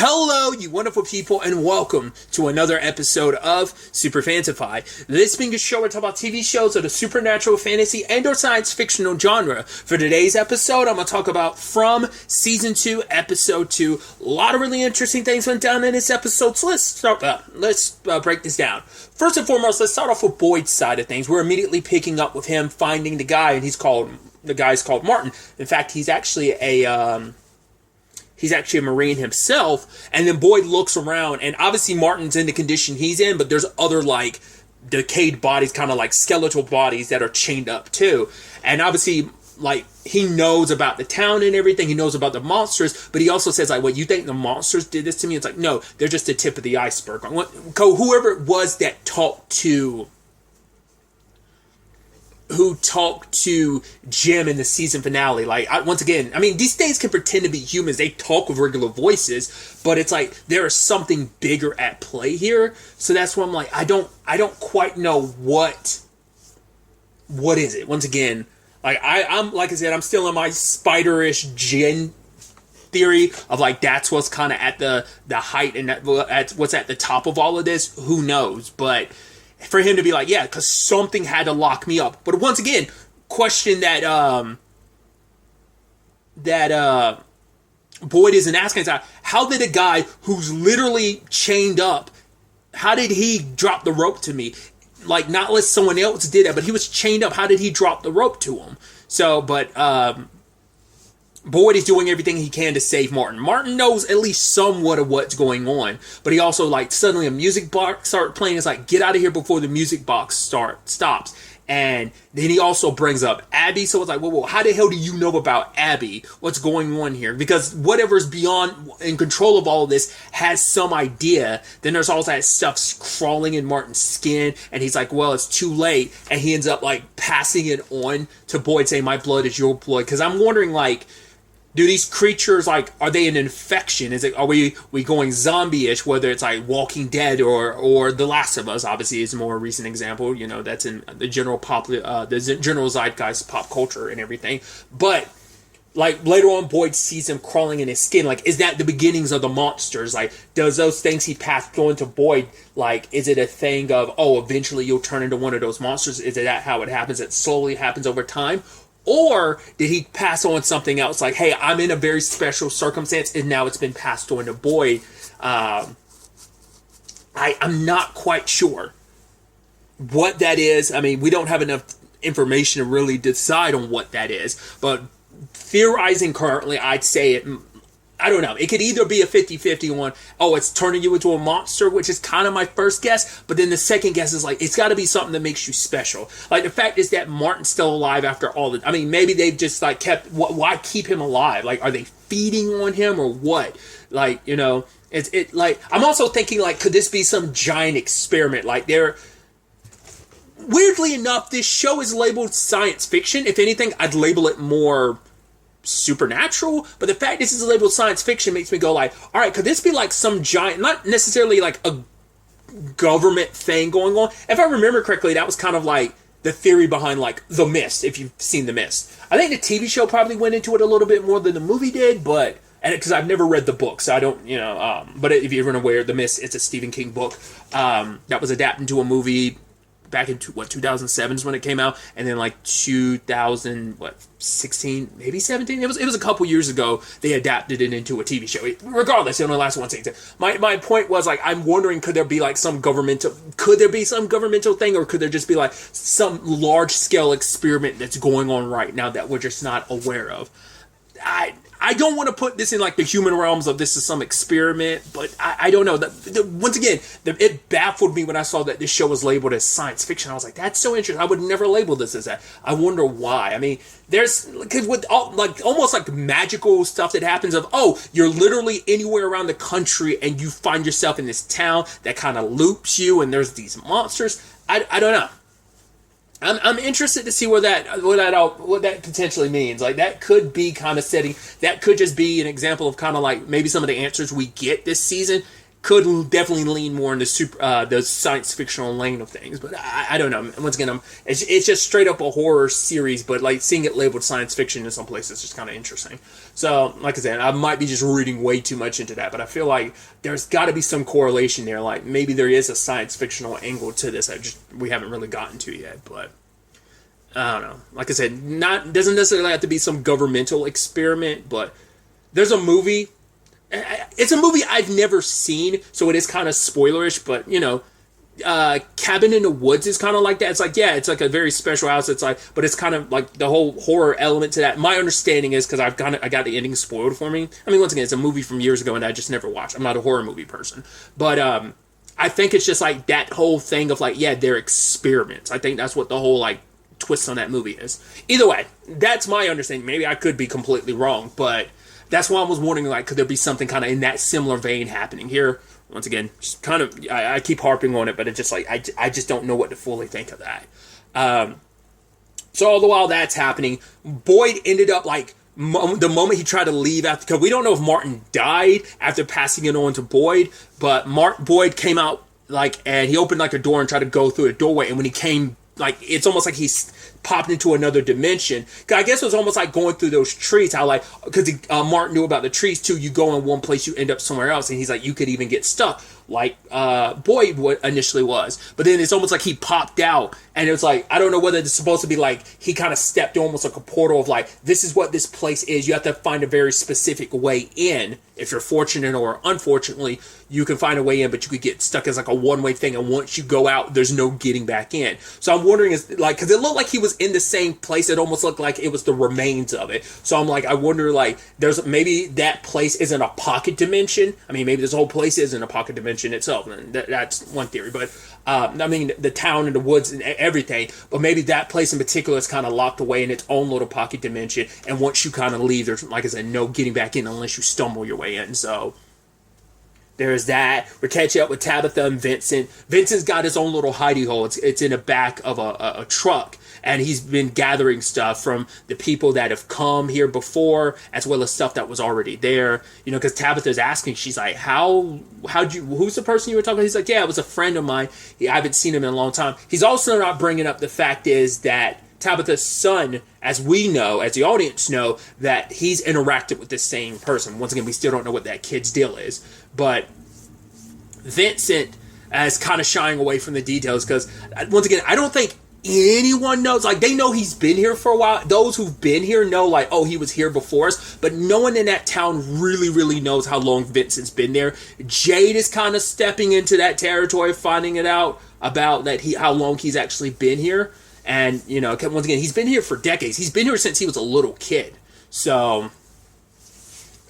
Hello, you wonderful people, and welcome to another episode of Super-Fanta-Fi. This being a show where I talk about TV shows of the supernatural, fantasy, and or science fictional genre. For today's episode, I'm going to talk about From Season 2, Episode 2. A lot of really interesting things went down in this episode, so let's break this down. First and foremost, let's start off with Boyd's side of things. We're immediately picking up with him finding the guy, and the guy's called Martin. In fact, he's actually a Marine himself, and then Boyd looks around, and obviously Martin's in the condition he's in, but there's other, like, decayed bodies, kind of like skeletal bodies that are chained up, too. And obviously, like, he knows about the town and everything, he knows about the monsters, but he also says, like, what, you think the monsters did this to me? It's like, no, they're just the tip of the iceberg. Whoever it was that talked to Jim in the season finale. Like, once again, I mean, these things can pretend to be humans. They talk with regular voices, but it's like there is something bigger at play here. So that's why I'm like, I don't quite know what is it. Once again, like I'm like I said, I'm still in my spiderish Jin theory of like that's what's kind of at the height and that's what's at the top of all of this. Who knows? But for him to be like, yeah, because something had to lock me up. But once again, question that Boyd isn't asking is how did a guy who's literally chained up, how did he drop the rope to me? Like, not unless someone else did that, but he was chained up. How did he drop the rope to him? So, but Boyd is doing everything he can to save Martin. Martin knows at least somewhat of what's going on, but he also, like, suddenly a music box starts playing. It's like, get out of here before the music box stops. And then he also brings up Abby. So it's like, whoa, how the hell do you know about Abby? What's going on here? Because whatever's beyond, in control of all of this, has some idea. Then there's all that stuff crawling in Martin's skin. And he's like, well, it's too late. And he ends up, like, passing it on to Boyd, saying, my blood is your blood. Because I'm wondering, like, do these creatures, like, are they an infection? Are we going zombie-ish, whether it's like Walking Dead or The Last of Us, obviously is a more recent example, you know, that's in the general general zeitgeist pop culture and everything. But, like, later on, Boyd sees him crawling in his skin. Like, is that the beginnings of the monsters? Like, does those things he passed on to Boyd, like, is it a thing of, oh, eventually you'll turn into one of those monsters? Is it that how it happens? It slowly happens over time? Or did he pass on something else? Like, hey, I'm in a very special circumstance, and now it's been passed on to Boyd. I'm not quite sure what that is. I mean, we don't have enough information to really decide on what that is. But theorizing currently, I'd say I don't know. It could either be a 50-50 one, oh, it's turning you into a monster, which is kind of my first guess. But then the second guess is like, it's got to be something that makes you special. Like, the fact is that Martin's still alive after all the... I mean, maybe they've just, like, kept... Why keep him alive? Like, are they feeding on him or what? Like, you know, like... I'm also thinking, like, could this be some giant experiment? Like, they're... Weirdly enough, this show is labeled science fiction. If anything, I'd label it more supernatural, but the fact this is labeled science fiction makes me go like, all right, could this be like some giant, not necessarily like a government thing going on? If I remember correctly, that was kind of like the theory behind like The Mist, if you've seen The Mist. I think the TV show probably went into it a little bit more than the movie did, but, and because I've never read the book, so I don't, you know, but if you're unaware, The Mist, it's a Stephen King book that was adapted into a movie back in 2007 is when it came out, and then like 2016, maybe 17. It was a couple years ago they adapted it into a TV show. Regardless, it only lasted one season. My point was like, I'm wondering, could there be some governmental thing, or could there just be like some large scale experiment that's going on right now that we're just not aware of? I don't want to put this in like the human realms of this is some experiment, but I don't know. Once again, it baffled me when I saw that this show was labeled as science fiction. I was like, that's so interesting. I would never label this as that. I wonder why. I mean, there's with all, like almost like magical stuff that happens of, oh, you're literally anywhere around the country and you find yourself in this town that kind of loops you, and there's these monsters. I don't know. I'm interested to see what that potentially means. Like, that could be kind of setting. That could just be an example of kind of like maybe some of the answers we get this season could definitely lean more into the science fictional lane of things. But I don't know. Once again, it's just straight up a horror series, but like seeing it labeled science fiction in some places is just kind of interesting. So, like I said, I might be just reading way too much into that, but I feel like there's got to be some correlation there. Like maybe there is a science fictional angle to this that we haven't really gotten to yet, but. I don't know. Like I said, doesn't necessarily have to be some governmental experiment, but there's a movie. It's a movie I've never seen, so it is kind of spoilerish. But Cabin in the Woods is kind of like that. It's like it's like a very special house. It's like, but it's kind of like the whole horror element to that. My understanding is because I got the ending spoiled for me. I mean, once again, it's a movie from years ago, and I just never watched. I'm not a horror movie person, but I think it's just like that whole thing of like they're experiments. I think that's what the whole like twist on that movie is. Either way, that's my understanding. Maybe I could be completely wrong, but that's why I was wondering, like, could there be something kind of in that similar vein happening here? Once again, just kind of, I keep harping on it, but it's just like, I just don't know what to fully think of that. So all the while that's happening, Boyd ended up, like, the moment he tried to leave after, because we don't know if Martin died after passing it on to Boyd, but Boyd came out, like, and he opened, like, a door and tried to go through a doorway, and when he came, like, it's almost like he's popped into another dimension. I guess it was almost like going through those trees, how like, because Martin knew about the trees too, you go in one place, you end up somewhere else, and he's like, you could even get stuck, like Boyd initially was. But then it's almost like he popped out, and it was like, I don't know whether it's supposed to be like, he kind of stepped almost like a portal of like, this is what this place is, you have to find a very specific way in. If you're fortunate or unfortunately, you can find a way in, but you could get stuck as like a one-way thing, and once you go out, there's no getting back in. So I'm wondering, is like, because it looked like he was in the same place, it almost looked like it was the remains of it. So I'm like, I wonder, like, there's maybe that place isn't a pocket dimension. I mean, maybe this whole place isn't a pocket dimension itself, and that's one theory. But I mean, the town and the woods and everything, but maybe that place in particular is kind of locked away in its own little pocket dimension, and once you kind of leave, there's, like I said, no getting back in unless you stumble your way in. So there's that. We're catching up with Tabitha and Vincent. Vincent's got his own little hidey hole. It's in the back of a truck, and he's been gathering stuff from the people that have come here before, as well as stuff that was already there. Because Tabitha's asking, she's like, who's the person you were talking to? He's like, it was a friend of mine. I haven't seen him in a long time. He's also not bringing up the fact is that Tabitha's son, as we know, as the audience know, that he's interacted with the same person. Once again, we still don't know what that kid's deal is. But Vincent is kind of shying away from the details because, once again, I don't think anyone knows. Like, they know he's been here for a while. Those who've been here know, like, oh, he was here before us. But no one in that town really, really knows how long Vincent's been there. Jade is kind of stepping into that territory, finding it out about how long he's actually been here. And, once again, he's been here for decades. He's been here since he was a little kid. So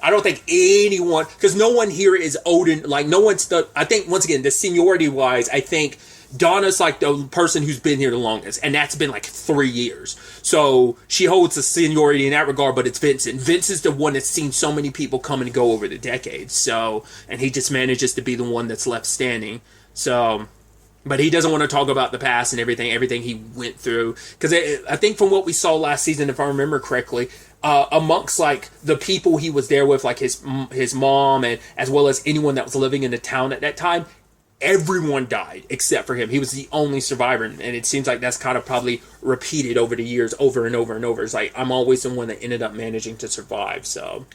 I don't think anyone, because no one here is Odin, like, no one's I think, once again, the seniority-wise, I think Donna's, like, the person who's been here the longest, and that's been, like, 3 years. So she holds the seniority in that regard, but it's Vincent. Vincent's the one that's seen so many people come and go over the decades, so, and he just manages to be the one that's left standing. So, but he doesn't want to talk about the past and everything he went through. Because I think from what we saw last season, if I remember correctly, amongst, like, the people he was there with, like his mom, and as well as anyone that was living in the town at that time, everyone died except for him. He was the only survivor, and it seems like that's kind of probably repeated over the years, over and over and over. It's like, I'm always the one that ended up managing to survive, so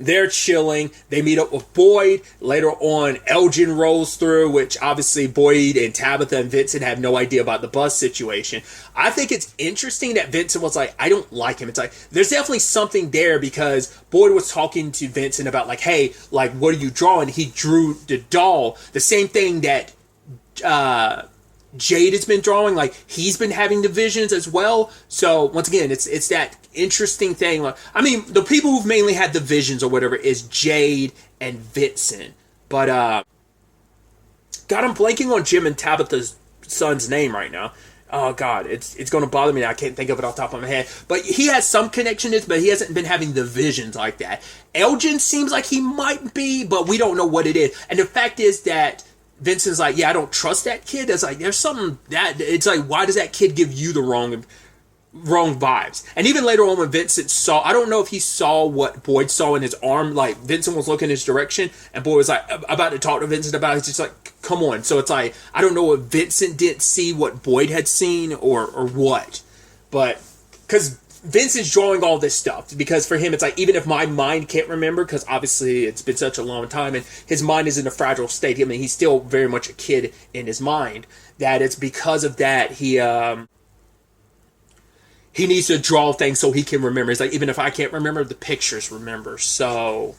they're chilling. They meet up with Boyd. Later on, Elgin rolls through, which obviously Boyd and Tabitha and Vincent have no idea about the bus situation. I think it's interesting that Vincent was like, I don't like him. It's like, there's definitely something there because Boyd was talking to Vincent about like, hey, like, what are you drawing? He drew the doll. The same thing that Jade has been drawing, like, he's been having the visions as well. So once again, it's that interesting thing. Like, I mean, the people who've mainly had the visions or whatever is Jade and Vincent. But God, I'm blanking on Jim and Tabitha's son's name right now. Oh God, it's going to bother me now. I can't think of it off the top of my head. But he has some connection to it, but he hasn't been having the visions like that. Elgin seems like he might be, but we don't know what it is. And the fact is that Vincent's like, I don't trust that kid. It's like, there's something that, it's like, why does that kid give you the wrong wrong vibes. And even later on when Vincent saw, I don't know if he saw what Boyd saw in his arm, like Vincent was looking his direction and Boyd was like about to talk to Vincent about it. He's just like, come on. So it's like, I don't know if Vincent didn't see what Boyd had seen or what. But, because Vincent's drawing all this stuff, because for him it's like, even if my mind can't remember, because obviously it's been such a long time and his mind is in a fragile state, I mean, he's still very much a kid in his mind, that it's because of that he needs to draw things so he can remember. It's like, even if I can't remember, the pictures remember. So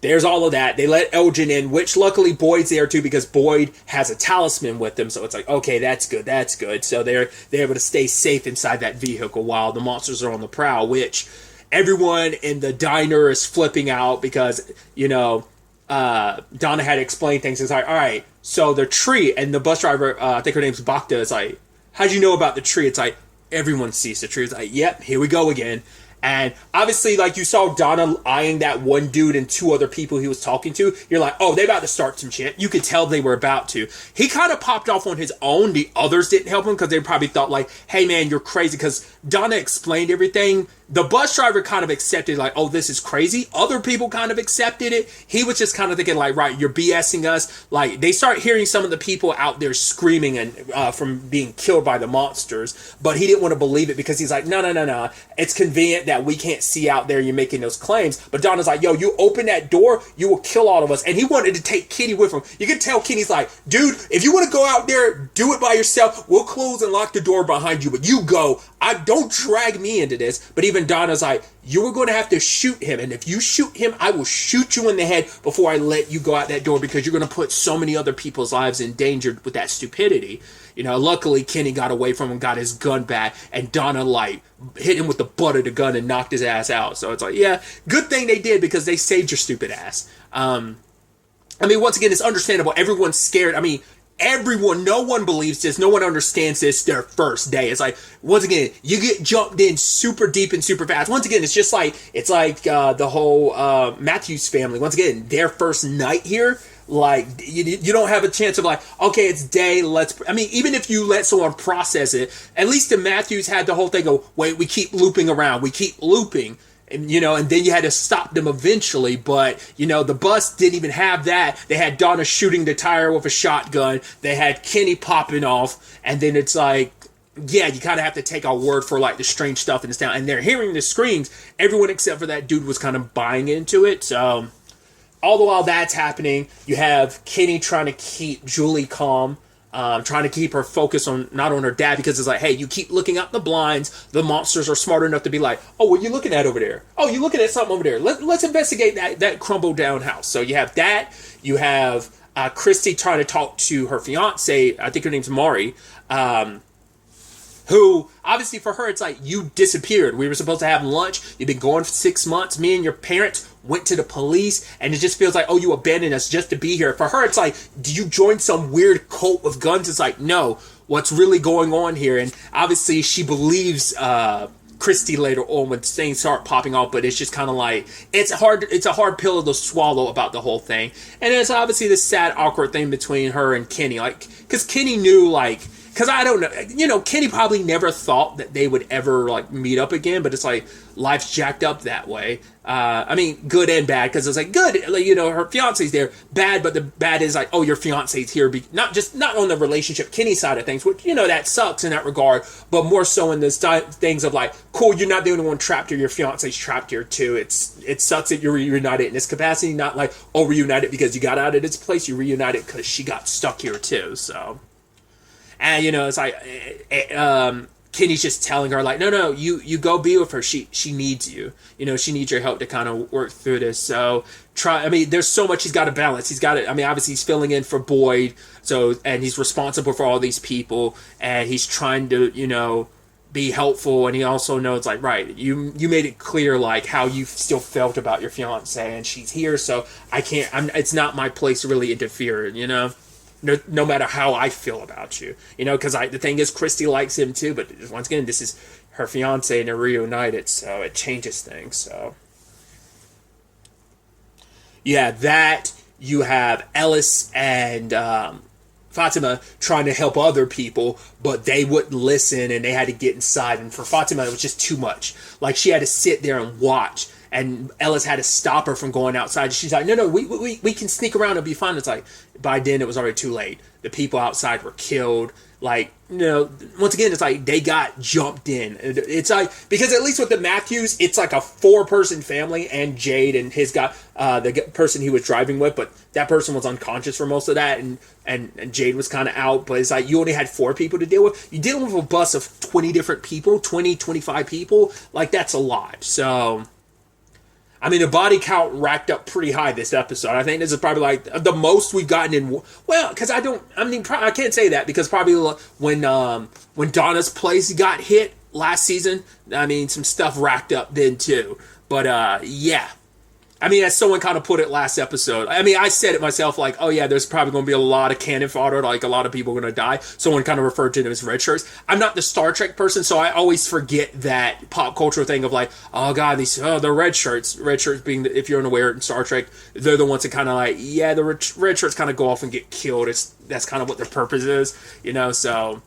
there's all of that. They let Elgin in, which luckily Boyd's there too, because Boyd has a talisman with him. So it's like, okay, that's good. So they're able to stay safe inside that vehicle while the monsters are on the prowl, which everyone in the diner is flipping out because, Donna had explained things. It's like, all right, so the tree, and the bus driver, I think her name's Bacta, is like, how'd you know about the tree? It's like, everyone sees the tree. It's like, yep, here we go again. And obviously, like, you saw Donna eyeing that one dude and two other people he was talking to. You're like, oh, they about to start some shit. You could tell they were about to. He kind of popped off on his own. The others didn't help him because they probably thought like, hey, man, you're crazy. Because Donna explained everything. The bus driver kind of accepted like, oh, this is crazy. Other people kind of accepted it. He was just kind of thinking like, right, you're BSing us. Like, they start hearing some of the people out there screaming and from being killed by the monsters. But he didn't want to believe it because he's like, no. It's convenient that we can't see out there. You're making those claims. But Donna's like, yo, you open that door, you will kill all of us. And he wanted to take Kenny with him. You can tell Kenny's like, dude, if you want to go out there, do it by yourself. We'll close and lock the door behind you. But you go. Don't drag me into this. But even Donna's like, you were going to have to shoot him. And if you shoot him, I will shoot you in the head before I let you go out that door because you're going to put so many other people's lives in danger with that stupidity. Luckily Kenny got away from him, got his gun back, and Donna like hit him with the butt of the gun and knocked his ass out. So it's like, yeah, good thing they did because they saved your stupid ass. Once again, it's understandable. Everyone's scared. Everyone, no one believes this. No one understands this their first day. It's like, once again, you get jumped in super deep and super fast. Once again, it's like the whole Matthews family. Once again, their first night here, like, you don't have a chance of like, okay, it's day, even if you let someone process it, at least the Matthews had the whole thing of, wait, we keep looping around. We keep looping. And then you had to stop them eventually. But, the bus didn't even have that. They had Donna shooting the tire with a shotgun. They had Kenny popping off. And then it's like, yeah, you kind of have to take our word for, like, the strange stuff in this town. And they're hearing the screams. Everyone except for that dude was kind of buying into it. So, all the while that's happening, you have Kenny trying to keep Julie calm. Trying to keep her focused on not on her dad because it's like, hey, you keep looking out the blinds. The monsters are smart enough to be like, oh, what are you looking at over there? Oh, you're looking at something over there. Let's investigate that crumbled down house. So you have that. You have Christy trying to talk to her fiance. I think her name's Mari. Who, obviously for her, it's like, you disappeared. We were supposed to have lunch. You've been gone for 6 months. Me and your parents went to the police, and it just feels like, oh, you abandoned us just to be here. For her, it's like, do you join some weird cult with guns? It's like, no, what's really going on here? And obviously she believes Christy later on when things start popping off, but it's just kind of like, it's a hard pill to swallow about the whole thing. And it's obviously this sad, awkward thing between her and Kenny, like, because Kenny knew, like, because I don't know, Kenny probably never thought that they would ever, like, meet up again, but it's like, life's jacked up that way. Good and bad, because it's like, good, like, her fiance's there. Bad, but the bad is like, oh, your fiance's here. Not on the relationship, Kenny side of things, which, that sucks in that regard, but more so in the things of like, cool, you're not the only one trapped here, your fiance's trapped here too. It sucks that you're reunited in this capacity, not like, oh, reunited because you got out of this place, you reunited because she got stuck here too, so. And, it's like, Kenny's just telling her, like, no, you go be with her. She needs you. She needs your help to kind of work through this. So, there's so much he's got to balance. He's got to, obviously he's filling in for Boyd. So, and he's responsible for all these people. And he's trying to, be helpful. And he also knows, like, right, you made it clear, like, how you still felt about your fiance. And she's here, so it's not my place to really interfere, No matter how I feel about you, because the thing is, Christy likes him too, but once again, this is her fiance and they're reunited, so it changes things. So, yeah, that you have Ellis and Fatima trying to help other people, but they wouldn't listen and they had to get inside. And for Fatima, it was just too much. Like, she had to sit there and watch. And Ellis had to stop her from going outside. She's like, no, we can sneak around and be fine. It's like, by then it was already too late. The people outside were killed. Like, once again, it's like they got jumped in. It's like, because at least with the Matthews, it's like a 4-person family and Jade and his guy, the person he was driving with, but that person was unconscious for most of that, and Jade was kind of out. But it's like, you only had 4 people to deal with. You're dealing with a bus of 20 different people, 25 people. Like, that's a lot. So, I mean, the body count racked up pretty high this episode. I think this is probably like the most we've gotten in. Well, because I can't say that because probably when Donna's place got hit last season, I mean, some stuff racked up then too. But yeah. I mean, as someone kind of put it last episode, I mean, I said it myself, like, oh yeah, there's probably going to be a lot of cannon fodder, like a lot of people are going to die. Someone kind of referred to them as red shirts. I'm not the Star Trek person, so I always forget that pop culture thing of like, oh god, they're red shirts. Red shirts being, if you're unaware in Star Trek, they're the ones that kind of like, yeah, the red shirts kind of go off and get killed. That's kind of what their purpose is, so,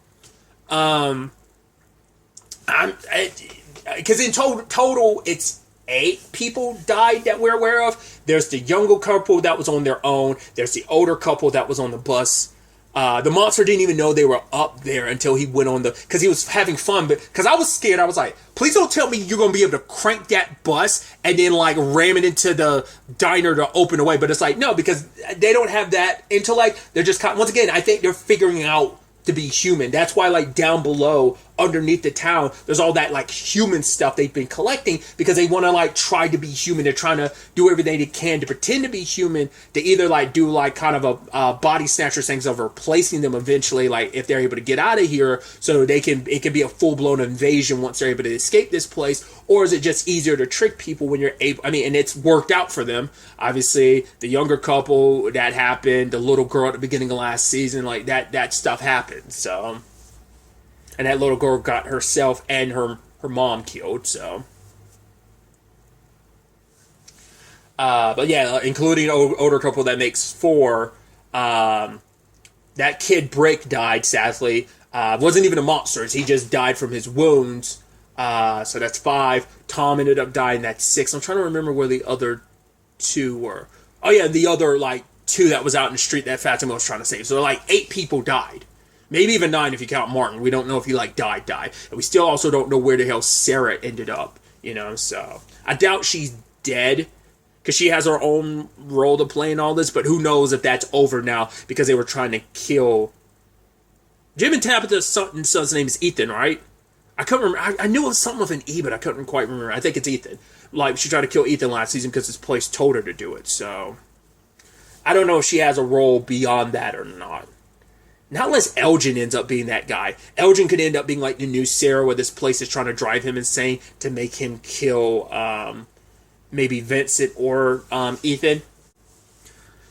because in total, it's 8 people died that we're aware of. There's the younger couple that was on their own. There's the older couple that was on the bus. The monster didn't even know they were up there until he went on because he was having fun. But because I was scared, I was like, please don't tell me you're going to be able to crank that bus and then like ram it into the diner to open the way. But it's like, no, because they don't have that intellect. They're just once again, I think they're figuring out to be human. That's why, like, down below, underneath the town, there's all that, like, human stuff they've been collecting because they want to, like, try to be human. They're trying to do everything they can to pretend to be human, to either, like, do, like, kind of a body snatcher things of replacing them eventually, like, if they're able to get out of here, so it can be a full-blown invasion once they're able to escape this place, or is it just easier to trick people when you're able, I mean, and it's worked out for them. Obviously, the younger couple, that happened, the little girl at the beginning of last season, like, that stuff happened, so... And that little girl got herself and her mom killed, so. But yeah, including older couple, that makes 4. That kid Brick died, sadly. Wasn't even a monster. He just died from his wounds. So that's 5. Tom ended up dying. That's 6. I'm trying to remember where the other 2 were. Oh yeah, the other, like, 2 that was out in the street that Fatima was trying to save. So like 8 people died. Maybe even 9 if you count Martin. We don't know if he, like, died. And we still also don't know where the hell Sarah ended up, so. I doubt she's dead, because she has her own role to play in all this, but who knows if that's over now, because they were trying to kill... Jim and Tabitha's son's name is Ethan, right? I couldn't remember. I knew it was something with an E, but I couldn't quite remember. I think it's Ethan. Like, she tried to kill Ethan last season because his place told her to do it, so... I don't know if she has a role beyond that or not. Not unless Elgin ends up being that guy. Elgin could end up being like the new Sarah, where this place is trying to drive him insane to make him kill maybe Vincent or Ethan.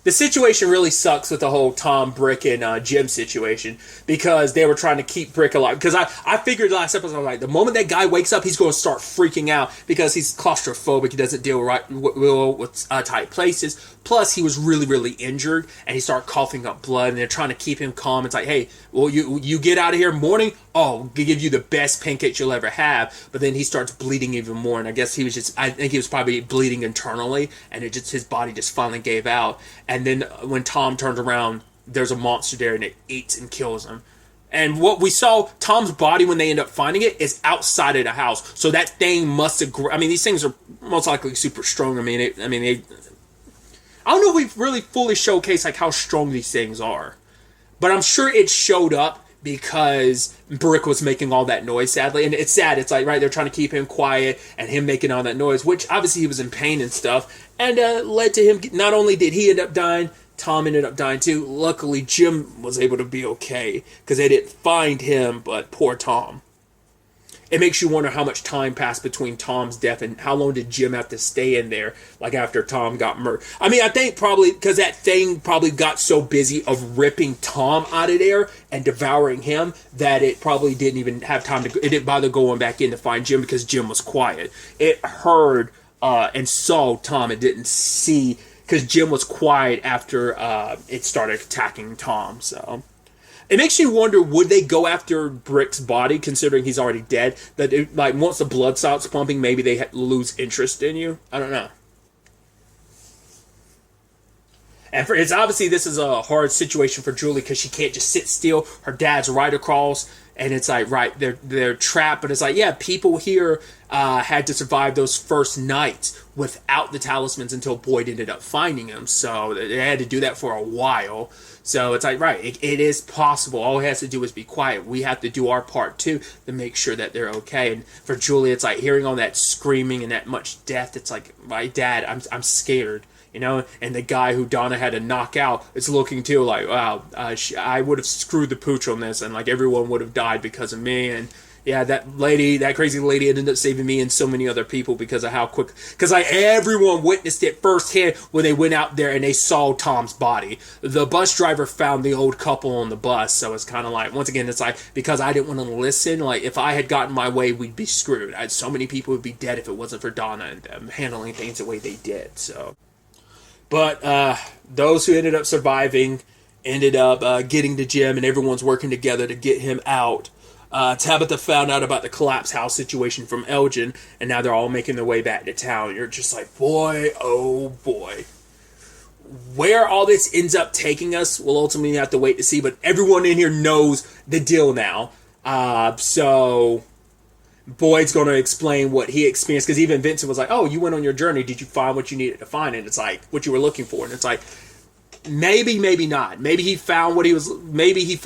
The situation really sucks with the whole Tom, Brick, and Jim situation, because they were trying to keep Brick alive. Because I figured last episode, I was like, the moment that guy wakes up, he's going to start freaking out because he's claustrophobic. He doesn't deal with tight places. Plus, he was really, really injured, and he started coughing up blood, and they're trying to keep him calm. It's like, hey, well, you get out of here morning, we'll give you the best pancakes you'll ever have. But then he starts bleeding even more, and I guess I think he was probably bleeding internally, and his body just finally gave out. And then when Tom turned around, there's a monster there, and it eats and kills him. And what we saw, Tom's body, when they end up finding it, is outside of the house. So that thing must have... I mean, these things are most likely super strong. I don't know if we've really fully showcased like how strong these things are. But I'm sure it showed up because Brick was making all that noise, sadly. And it's sad. It's like, right, they're trying to keep him quiet and him making all that noise, which obviously he was in pain and stuff. And led to him, not only did he end up dying, Tom ended up dying too. Luckily, Jim was able to be okay because they didn't find him, but poor Tom. It makes you wonder how much time passed between Tom's death and how long did Jim have to stay in there, like after Tom got murdered. I mean, I think probably because that thing probably got so busy of ripping Tom out of there and devouring him that it probably didn't even have time to... It didn't bother going back in to find Jim because Jim was quiet. It heard and saw Tom. It didn't see... Because Jim was quiet after it started attacking Tom, so... It makes you wonder, would they go after Brick's body, considering he's already dead? That like once the blood stops pumping, maybe they lose interest in you. I don't know. And it's obviously this is a hard situation for Julie because she can't just sit still. Her dad's right across, and it's like they're trapped. But it's like, yeah, people here had to survive those first nights without the talismans until Boyd ended up finding them. So they had to do that for a while. So it's like, right, it is possible. All he has to do is be quiet. We have to do our part too to make sure that they're okay. And for Julie, it's like hearing all that screaming and that much death. It's like, my dad, I'm scared. You know, and the guy who Donna had to knock out is looking too like, wow, I would have screwed the pooch on this, and like everyone would have died because of me. And yeah, that crazy lady ended up saving me and so many other people because of how quick, because like everyone witnessed it firsthand when they went out there and they saw Tom's body. The bus driver found the old couple on the bus, so it's kind of like, once again, it's like, because I didn't want to listen, like if I had gotten my way, we'd be screwed. So many people would be dead if it wasn't for Donna and them handling things the way they did. So. But those who ended up surviving ended up getting to Jim, and everyone's working together to get him out. Tabitha found out about the collapse house situation from Elgin, and now they're all making their way back to town. You're just like, boy, oh boy. Where all this ends up taking us, we'll ultimately have to wait to see, but everyone in here knows the deal now. So Boyd's going to explain what he experienced, because even Vincent was like, oh, you went on your journey, did you find what you needed to find? And it's like, what you were looking for. And it's like, maybe not. Maybe he found what he was, he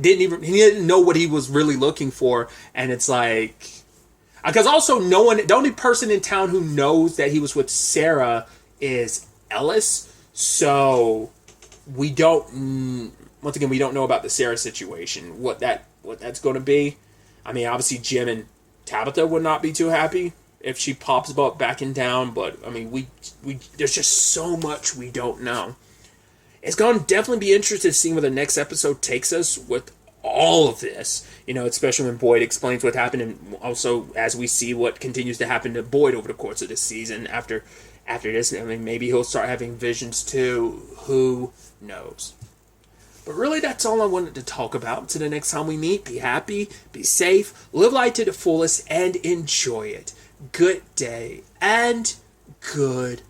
didn't know what he was really looking for. And it's like, because also the only person in town who knows that he was with Sarah is Ellis. So we don't know about the Sarah situation, what that's going to be. I mean, obviously Jim and Tabitha would not be too happy if she pops up back in town, but I mean, we there's just so much we don't know. It's going to definitely be interesting to see where the next episode takes us with all of this, you know, especially when Boyd explains what happened, and also as we see what continues to happen to Boyd over the course of this season after this. I mean, maybe he'll start having visions too. Who knows? But really, that's all I wanted to talk about. Until the next time we meet, be happy, be safe, live life to the fullest, and enjoy it. Good day, and good